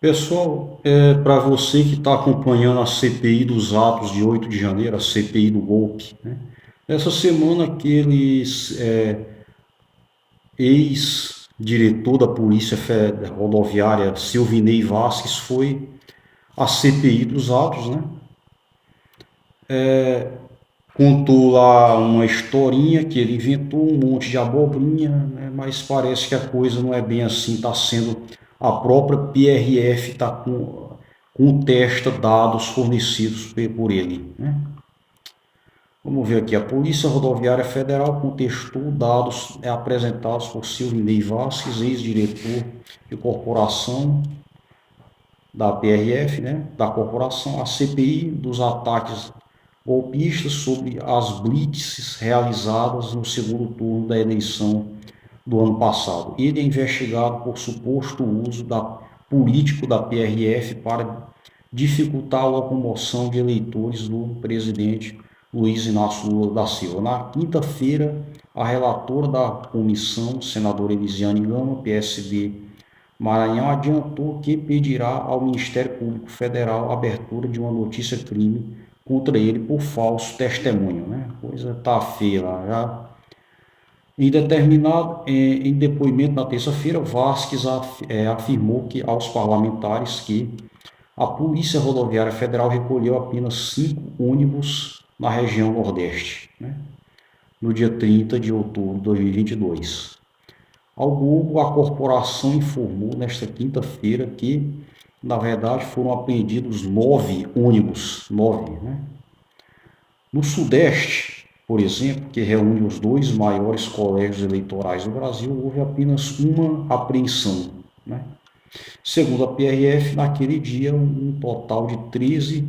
Pessoal, para você que está acompanhando a CPI dos atos de 8 de janeiro, a CPI do golpe, né? Essa semana aqueles ex-diretor da Polícia Rodoviária, Silvinei Vasquez, foi à CPI dos atos, né? Contou lá uma historinha que ele inventou, um monte de abobrinha, né? Mas parece que a coisa não é bem assim, está sendo a própria PRF está contesta dados fornecidos por ele, né? Vamos ver aqui, a Polícia Rodoviária Federal contestou dados apresentados por Silvinei Vasquez, ex-diretor de corporação da PRF, né, da corporação, a CPI dos ataques golpistas sobre as blitzes realizadas no segundo turno da eleição do ano passado. Ele é investigado por suposto uso político da PRF para dificultar a locomoção de eleitores do presidente Luiz Inácio Lula da Silva. Na quinta-feira, a relatora da comissão, senadora Elisiane Gama, PSD Maranhão, adiantou que pedirá ao Ministério Público Federal a abertura de uma notícia-crime contra ele por falso testemunho, né? Coisa tá feia lá já. Em depoimento na terça-feira, Vasquez afirmou que aos parlamentares que a Polícia Rodoviária Federal recolheu apenas 5 ônibus na região Nordeste, né, no dia 30 de outubro de 2022. Ao Globo, a corporação informou nesta quinta-feira que, na verdade, foram apreendidos 9 ônibus, 9, né? No Sudeste, por exemplo, que reúne os dois maiores colégios eleitorais do Brasil, houve apenas uma apreensão, né? Segundo a PRF, naquele dia, um total de 13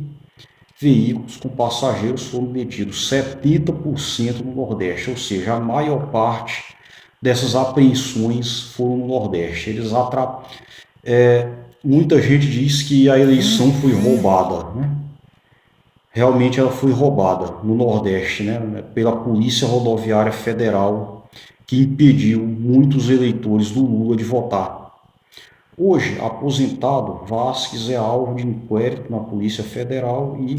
veículos com passageiros foram detidos, 70% no Nordeste, ou seja, a maior parte dessas apreensões foram no Nordeste. Muita gente diz que a eleição foi roubada, né? Realmente ela foi roubada no Nordeste, né? Pela Polícia Rodoviária Federal, que impediu muitos eleitores do Lula de votar. Hoje, aposentado, Vasquez é alvo de inquérito na Polícia Federal e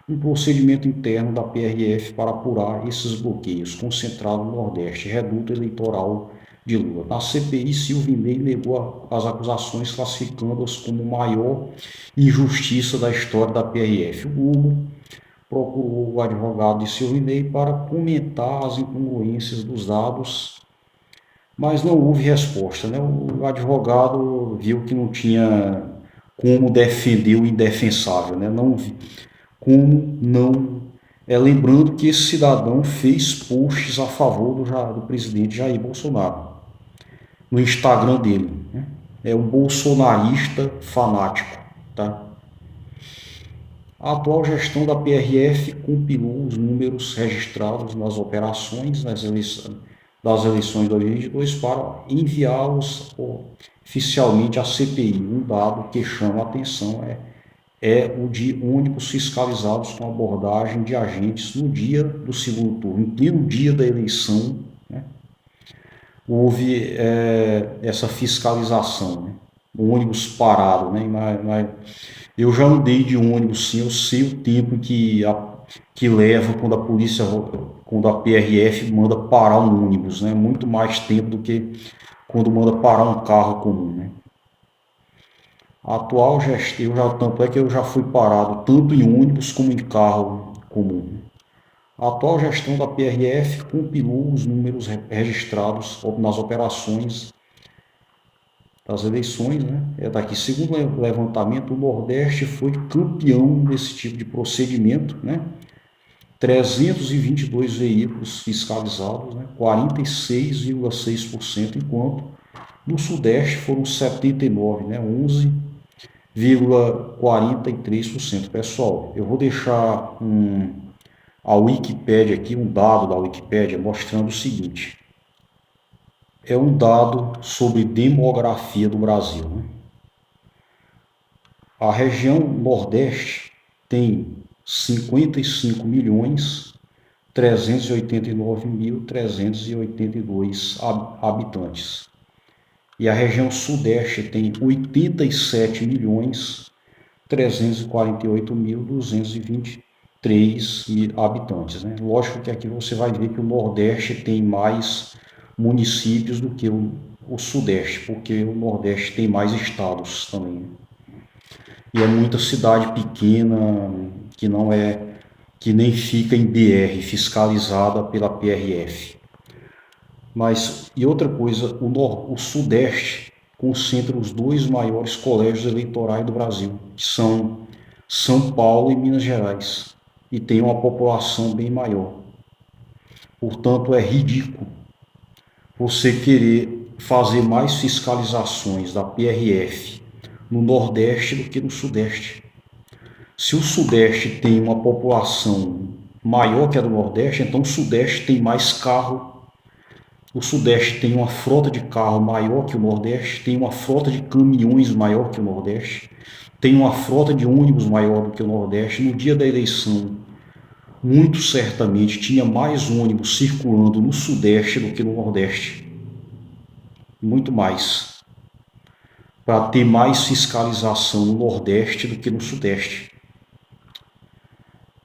um procedimento interno da PRF para apurar esses bloqueios concentrados no Nordeste, reduto eleitoral de Lula. Na CPI, Silvinei negou as acusações, classificando-as como maior injustiça da história da PRF. O Globo procurou o advogado de Silvinei para comentar as incongruências dos dados, mas não houve resposta, né? O advogado viu que não tinha como defender o indefensável, né? Não como não. Lembrando que esse cidadão fez posts a favor do presidente Jair Bolsonaro no Instagram dele, né? É um bolsonarista fanático, tá? A atual gestão da PRF compilou os números registrados nas operações das eleições de 2022 para enviá-los oficialmente à CPI. Um dado que chama a atenção é o de ônibus fiscalizados com abordagem de agentes no dia do segundo turno, em pleno dia da eleição, né? Houve essa fiscalização, né? O ônibus parado, né? Eu já andei de ônibus, sim, eu sei o tempo que leva quando a PRF manda parar um ônibus, né? Muito mais tempo do que quando manda parar um carro comum, né? A atual gestão, tanto é que eu já fui parado tanto em ônibus como em carro comum. A atual gestão da PRF compilou os números registrados nas operações das eleições, né? Daqui, segundo o levantamento, o Nordeste foi campeão nesse tipo de procedimento, né? 322 veículos fiscalizados, né? 46,6%, enquanto no Sudeste foram 79, né? 11,43%. Pessoal, eu vou deixar a Wikipédia aqui, um dado da Wikipédia mostrando o seguinte. É um dado sobre demografia do Brasil, né? A região Nordeste tem 55.389.382 habitantes. E a região Sudeste tem 87.348.223 habitantes, né? Lógico que aqui você vai ver que o Nordeste tem mais municípios do que o Sudeste, porque o Nordeste tem mais estados também, né? E é muita cidade pequena que não é, que nem fica em BR, fiscalizada pela PRF. Mas, e outra coisa, o Sudeste concentra os dois maiores colégios eleitorais do Brasil, que são São Paulo e Minas Gerais, e tem uma população bem maior. Portanto, é ridículo você querer fazer mais fiscalizações da PRF no Nordeste do que no Sudeste. Se o Sudeste tem uma população maior que a do Nordeste, então o Sudeste tem mais carro. O Sudeste tem uma frota de carro maior que o Nordeste, tem uma frota de caminhões maior que o Nordeste, tem uma frota de ônibus maior do que o Nordeste. No dia da eleição, muito certamente tinha mais ônibus circulando no Sudeste do que no Nordeste. Muito mais. Para ter mais fiscalização no Nordeste do que no Sudeste.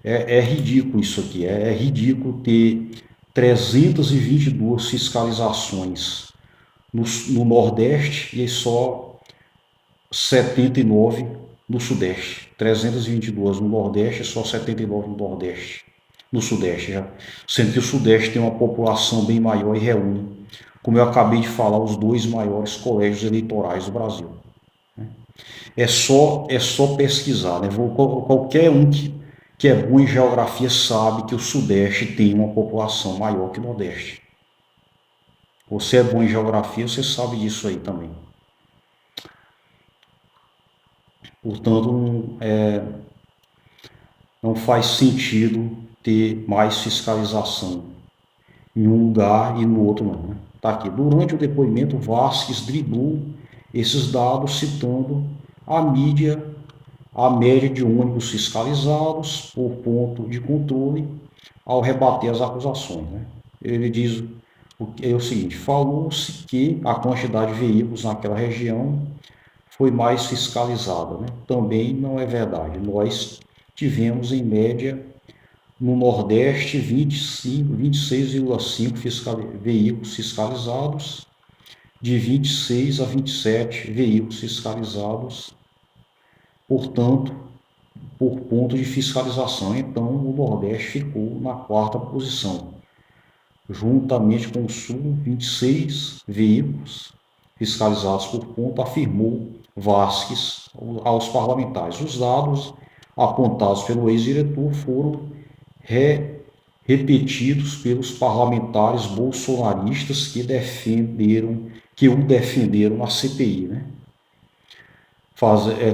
É ridículo isso aqui, é ridículo ter 322 fiscalizações no Nordeste e só 79 no Sudeste. 322 no Nordeste e só 79 no Nordeste. No Sudeste, já. Sendo que o Sudeste tem uma população bem maior e reúne, como eu acabei de falar, os dois maiores colégios eleitorais do Brasil. É só pesquisar, né? Qualquer um que é bom em geografia sabe que o Sudeste tem uma população maior que o Nordeste. Você é bom em geografia, você sabe disso aí também. Portanto, não faz sentido ter mais fiscalização em um lugar e no outro não, né? Tá aqui. Durante o depoimento, Vasques driblou esses dados citando a média de ônibus fiscalizados por ponto de controle ao rebater as acusações, né? Ele diz o seguinte: falou-se que a quantidade de veículos naquela região foi mais fiscalizada, né? Também não é verdade. Nós tivemos, em média, no Nordeste, 26,5 veículos fiscalizados, de 26 a 27 veículos fiscalizados, portanto, por ponto de fiscalização. Então, o Nordeste ficou na quarta posição, juntamente com o Sul, 26 veículos fiscalizados por ponto, afirmou Vasques aos parlamentares. Os dados apontados pelo ex-diretor foram repetidos pelos parlamentares bolsonaristas que o defenderam na CPI, né?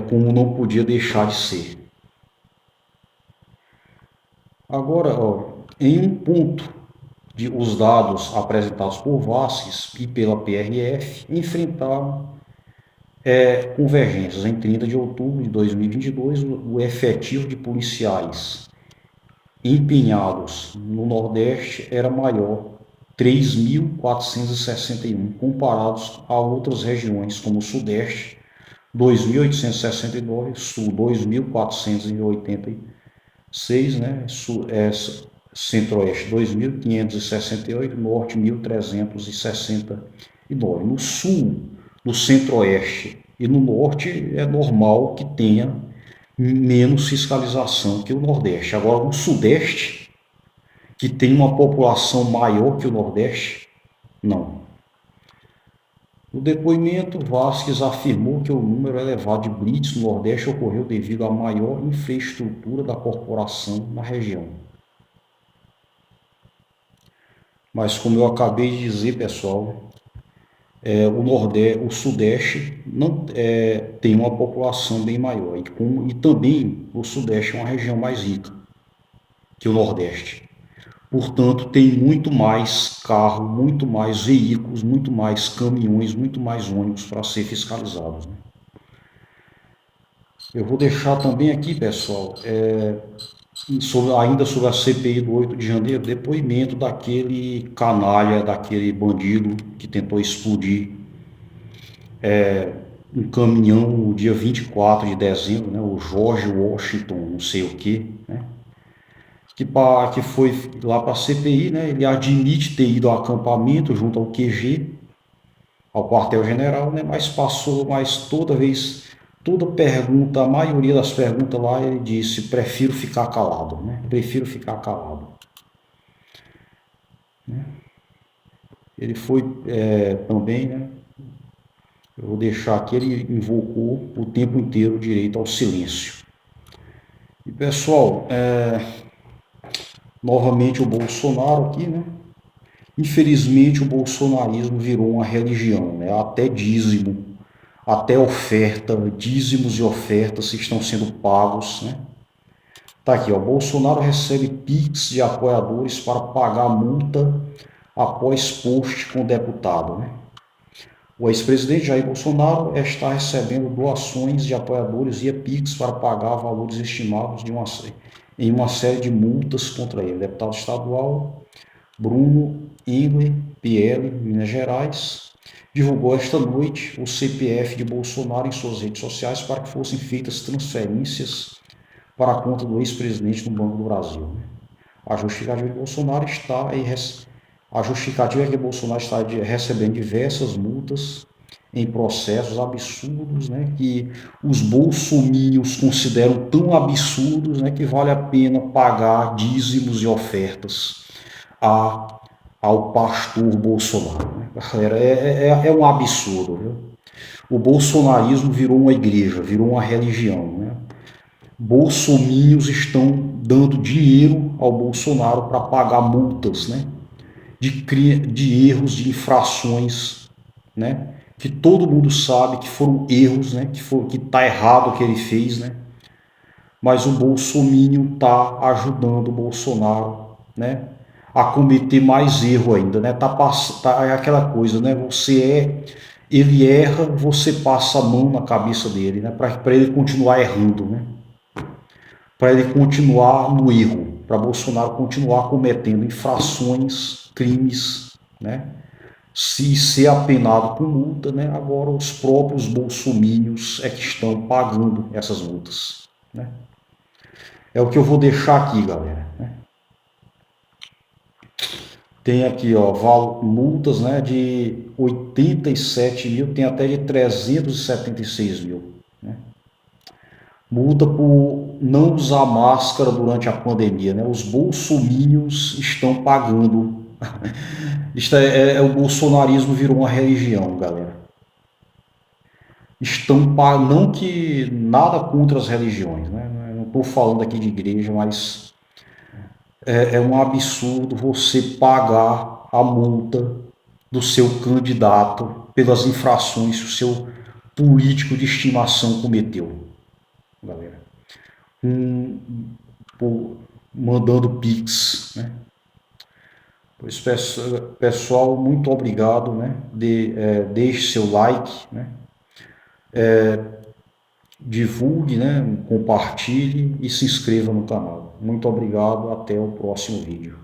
Como não podia deixar de ser. Agora, em um ponto, os dados apresentados por Vasques e pela PRF enfrentaram convergências. Em 30 de outubro de 2022, o efetivo de policiais empenhados no Nordeste era maior, 3.461, comparados a outras regiões como o Sudeste, 2.869, Sul, 2.486, né? Centro-Oeste, 2.568, Norte, 1.369. No Sul, no Centro-Oeste e no Norte é normal que tenha menos fiscalização que o Nordeste. Agora, no Sudeste, que tem uma população maior que o Nordeste, não. No depoimento, Vasques afirmou que o número elevado de blitz no Nordeste ocorreu devido à maior infraestrutura da corporação na região. Mas, como eu acabei de dizer, pessoal, o Sudeste não tem uma população bem maior e também o Sudeste é uma região mais rica que o Nordeste. Portanto, tem muito mais carro, muito mais veículos, muito mais caminhões, muito mais ônibus para ser fiscalizados, né? Eu vou deixar também aqui, pessoal, ainda sobre a CPI do 8 de janeiro, depoimento daquele canalha, daquele bandido que tentou explodir um caminhão no dia 24 de dezembro, né, o George Washington, não sei o que, né, que foi lá para a CPI, né, ele admite ter ido ao acampamento junto ao QG, ao quartel-general, né, mas toda vez, toda pergunta, a maioria das perguntas lá, ele disse, prefiro ficar calado, né, prefiro ficar calado. Ele foi também, né, eu vou deixar aqui, ele invocou o tempo inteiro o direito ao silêncio. E pessoal, novamente o Bolsonaro aqui, né? Infelizmente o bolsonarismo virou uma religião, né? Até dízimo, até oferta, dízimos e ofertas estão sendo pagos, né? Tá aqui, ó, Bolsonaro recebe Pix de apoiadores para pagar multa após post com deputado, né? O ex-presidente Jair Bolsonaro está recebendo doações de apoiadores via Pix para pagar valores estimados em uma série de multas contra ele. O deputado estadual Bruno Engler, PL, Minas Gerais, divulgou esta noite o CPF de Bolsonaro em suas redes sociais para que fossem feitas transferências para a conta do ex-presidente no Banco do Brasil. A justificativa de Bolsonaro está aí. A justificativa é que Bolsonaro está recebendo diversas multas em processos absurdos, né, que os bolsominions consideram tão absurdos, né, que vale a pena pagar dízimos e ofertas ao pastor Bolsonaro. Né? Galera, é um absurdo. Viu? O bolsonarismo virou uma igreja, virou uma religião. Né? Bolsominions estão dando dinheiro ao Bolsonaro para pagar multas, né? de erros, de infrações, né? Que todo mundo sabe que foram erros, né? Que está errado o que ele fez, né? Mas o bolsominion está ajudando o Bolsonaro, né? A cometer mais erro ainda, né? É aquela coisa, né? Ele erra, você passa a mão na cabeça dele, né? Para ele continuar errando, né? Para ele continuar no erro, para Bolsonaro continuar cometendo infrações, crimes, né? Se ser apenado com multa, né? Agora os próprios bolsomínios é que estão pagando essas multas, né? É o que eu vou deixar aqui, galera. Né? Tem aqui, ó, multas, né, de 87 mil, tem até de 376 mil. Né? Multa por não usar máscara durante a pandemia, né? Os bolsomínios estão pagando. O bolsonarismo virou uma religião, galera. Estão pagando, não que nada contra as religiões, né? Não estou falando aqui de igreja, mas é um absurdo você pagar a multa do seu candidato pelas infrações que o seu político de estimação cometeu, galera. Mandando Pix, né? Pois, pessoal, muito obrigado, né? Deixe seu like, né? Divulgue, né? Compartilhe e se inscreva no canal. Muito obrigado, até o próximo vídeo.